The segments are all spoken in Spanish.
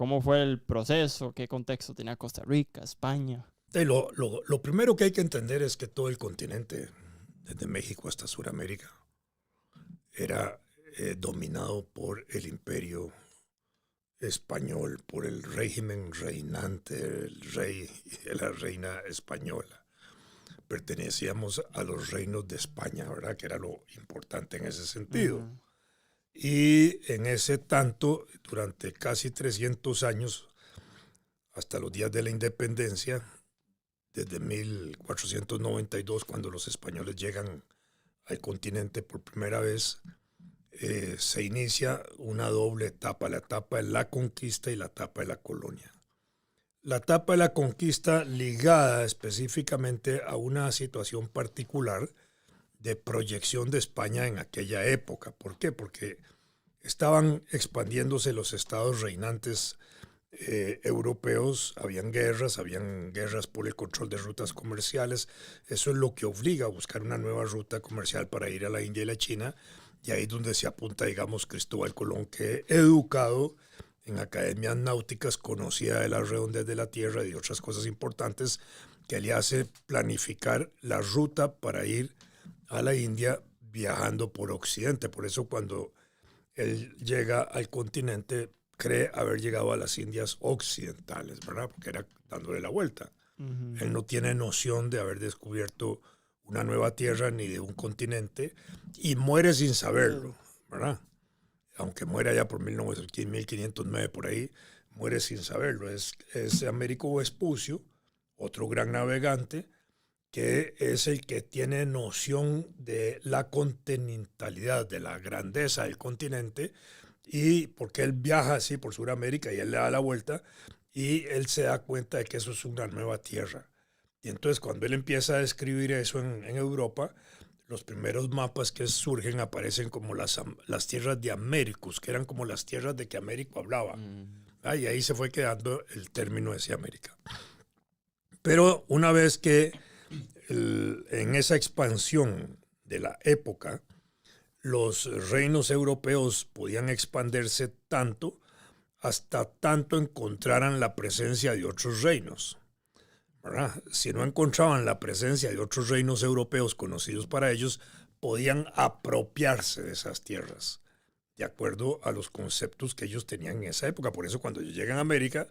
¿Cómo fue el proceso? ¿Qué contexto tenía Costa Rica, España? Lo primero que hay que entender es que todo el continente, desde México hasta Sudamérica, era dominado por el imperio español, por el régimen reinante, el rey y la reina española. Pertenecíamos a los reinos de España, ¿verdad? Que era lo importante en ese sentido. Y en ese tanto, durante casi 300 años, hasta los días de la independencia, desde 1492, cuando los españoles llegan al continente por primera vez, se inicia una doble etapa, la etapa de la conquista y la etapa de la colonia. La etapa de la conquista ligada específicamente a una situación particular de proyección de España en aquella época. ¿Por qué? Porque estaban expandiéndose los estados reinantes europeos, habían guerras por el control de rutas comerciales. Eso es lo que obliga a buscar una nueva ruta comercial para ir a la India y la China, y ahí es donde se apunta, digamos, Cristóbal Colón, que educado en academias náuticas, conocía de las redondeces de la tierra y de otras cosas importantes, que le hace planificar la ruta para ir a la India viajando por Occidente. Por eso cuando él llega al continente, cree haber llegado a las Indias occidentales, ¿verdad? Porque era dándole la vuelta. Él no tiene noción de haber descubierto una nueva tierra ni de un continente, y muere sin saberlo, ¿verdad? Aunque muera ya por 1509 por ahí, muere sin saberlo. Es Américo Vespucio, otro gran navegante, que es el que tiene noción de la continentalidad, de la grandeza del continente, y porque él viaja así por Sudamérica y él le da la vuelta y él se da cuenta de que eso es una nueva tierra. Y entonces cuando él empieza a describir eso en Europa, los primeros mapas que surgen aparecen como las tierras de Américos, que eran como las tierras de que Américo hablaba. Y ahí se fue quedando el término de América. Pero una vez que en esa expansión de la época, los reinos europeos podían expandirse tanto hasta tanto encontraran la presencia de otros reinos, ¿verdad? Si no encontraban la presencia de otros reinos europeos conocidos para ellos, podían apropiarse de esas tierras, de acuerdo a los conceptos que ellos tenían en esa época. Por eso cuando llegan a América,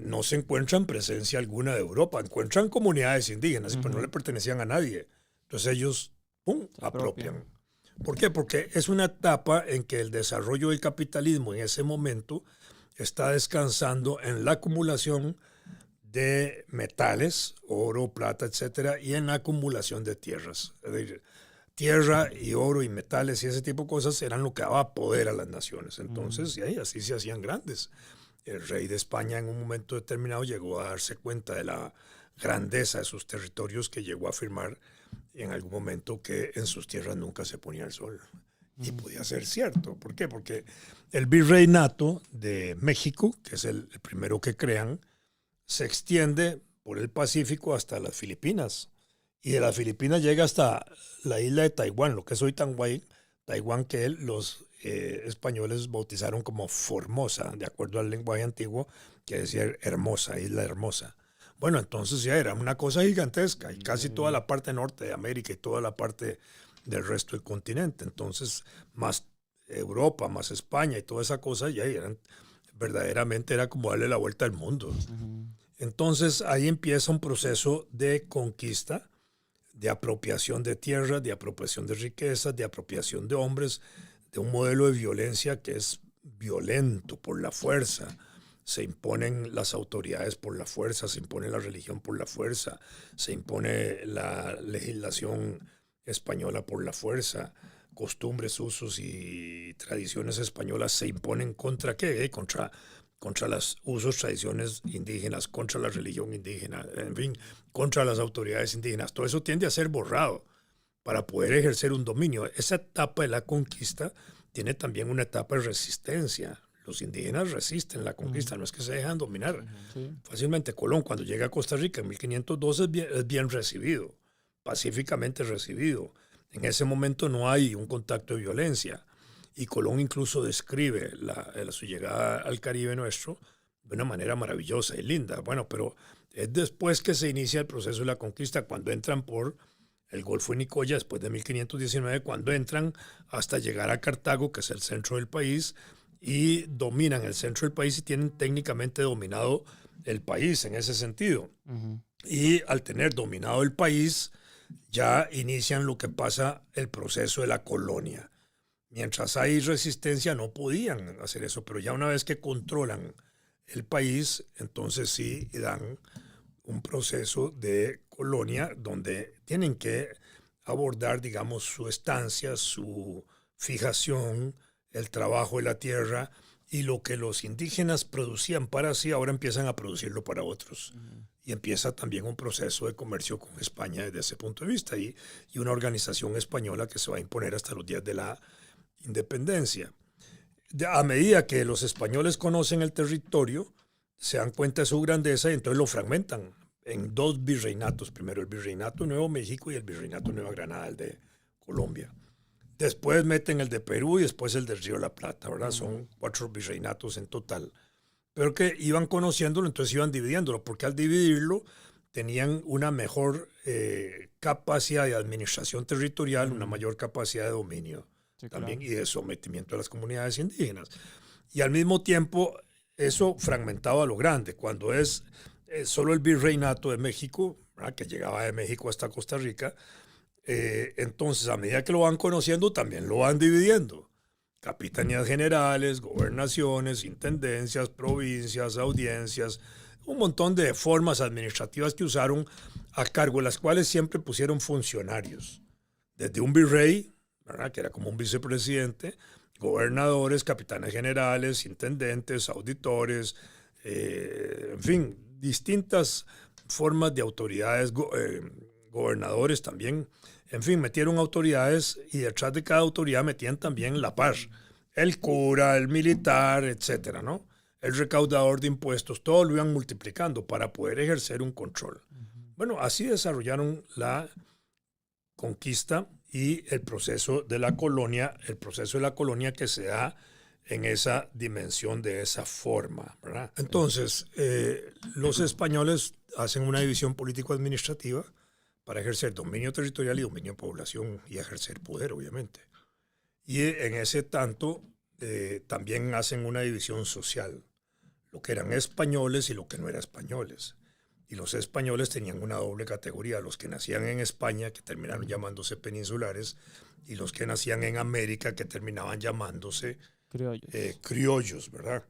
no se encuentran presencia alguna de Europa, encuentran comunidades indígenas, pero no le pertenecían a nadie. Entonces ellos, ¡pum!, apropian. ¿Por qué? Porque es una etapa en que el desarrollo del capitalismo en ese momento está descansando en la acumulación de metales, oro, plata, etcétera, y en la acumulación de tierras. Es decir, tierra y oro y metales y ese tipo de cosas eran lo que daba poder a las naciones. Entonces, y así se hacían grandes. El rey de España en un momento determinado llegó a darse cuenta de la grandeza de sus territorios, que llegó a afirmar en algún momento que en sus tierras nunca se ponía el sol. Y podía ser cierto. ¿Por qué? Porque el virreinato de México, que es el primero que crean, se extiende por el Pacífico hasta las Filipinas. Y de las Filipinas llega hasta la isla de Taiwán, lo que es hoy Taiwán, que los españoles bautizaron como Formosa, de acuerdo al lenguaje antiguo, que decía hermosa, isla hermosa. Bueno, entonces ya era una cosa gigantesca, y casi toda la parte norte de América y toda la parte del resto del continente. Entonces, más Europa, más España y toda esa cosa, ya eran, verdaderamente era como darle la vuelta al mundo. Entonces, ahí empieza un proceso de conquista, de apropiación de tierras, de apropiación de riquezas, de apropiación de hombres, de un modelo de violencia que es violento por la fuerza. Se imponen las autoridades por la fuerza, se impone la religión por la fuerza, se impone la legislación española por la fuerza, costumbres, usos y tradiciones españolas se imponen ¿contra qué? Contra los usos, tradiciones indígenas, contra la religión indígena, en fin, contra las autoridades indígenas. Todo eso tiende a ser borrado para poder ejercer un dominio. Esa etapa de la conquista tiene también una etapa de resistencia. Los indígenas resisten la conquista, no es que se dejan dominar fácilmente. Colón, cuando llega a Costa Rica en 1512, es bien recibido, pacíficamente recibido. En ese momento no hay un contacto de violencia. Y Colón incluso describe su llegada al Caribe nuestro de una manera maravillosa y linda. Bueno, pero es después que se inicia el proceso de la conquista, cuando entran por el Golfo de Nicoya, después de 1519, cuando entran hasta llegar a Cartago, que es el centro del país, y dominan el centro del país y tienen técnicamente dominado el país en ese sentido. Y al tener dominado el país, ya inician lo que pasa el proceso de la colonia. Mientras hay resistencia no podían hacer eso, pero ya una vez que controlan el país, entonces sí dan un proceso de colonia donde tienen que abordar, digamos, su estancia, su fijación, el trabajo de la tierra, y lo que los indígenas producían para sí, ahora empiezan a producirlo para otros. Y empieza también un proceso de comercio con España desde ese punto de vista, y una organización española que se va a imponer hasta los días de la independencia. A medida que los españoles conocen el territorio, se dan cuenta de su grandeza y entonces lo fragmentan en dos virreinatos. Primero el Virreinato de Nuevo México y el Virreinato de Nueva Granada, el de Colombia. Después meten el de Perú y después el del Río de la Plata, ¿verdad? Son 4 virreinatos en total. Pero que iban conociéndolo, entonces iban dividiéndolo, porque al dividirlo tenían una mejor capacidad de administración territorial, una mayor capacidad de dominio también, claro, y de sometimiento a las comunidades indígenas. Y al mismo tiempo, eso fragmentado a lo grande. Cuando es solo el virreinato de México, ¿verdad?, que llegaba de México hasta Costa Rica, entonces a medida que lo van conociendo, también lo van dividiendo. Capitanías generales, gobernaciones, intendencias, provincias, audiencias, un montón de formas administrativas que usaron, a cargo de las cuales siempre pusieron funcionarios. Desde un virrey, ¿verdad?, que era como un vicepresidente, gobernadores, capitanes generales, intendentes, auditores, en fin, distintas formas de autoridades, gobernadores también. En fin, metieron autoridades y detrás de cada autoridad metían también la par. El cura, el militar, etcétera, ¿no? El recaudador de impuestos, todo lo iban multiplicando para poder ejercer un control. Bueno, así desarrollaron la conquista y el proceso de la colonia que se da en esa dimensión, de esa forma, ¿verdad? Entonces, los españoles hacen una división político-administrativa para ejercer dominio territorial y dominio de población y ejercer poder, obviamente. Y en ese tanto también hacen una división social, lo que eran españoles y lo que no eran españoles. Y los españoles tenían una doble categoría, los que nacían en España, que terminaron llamándose peninsulares, y los que nacían en América, que terminaban llamándose criollos, ¿verdad?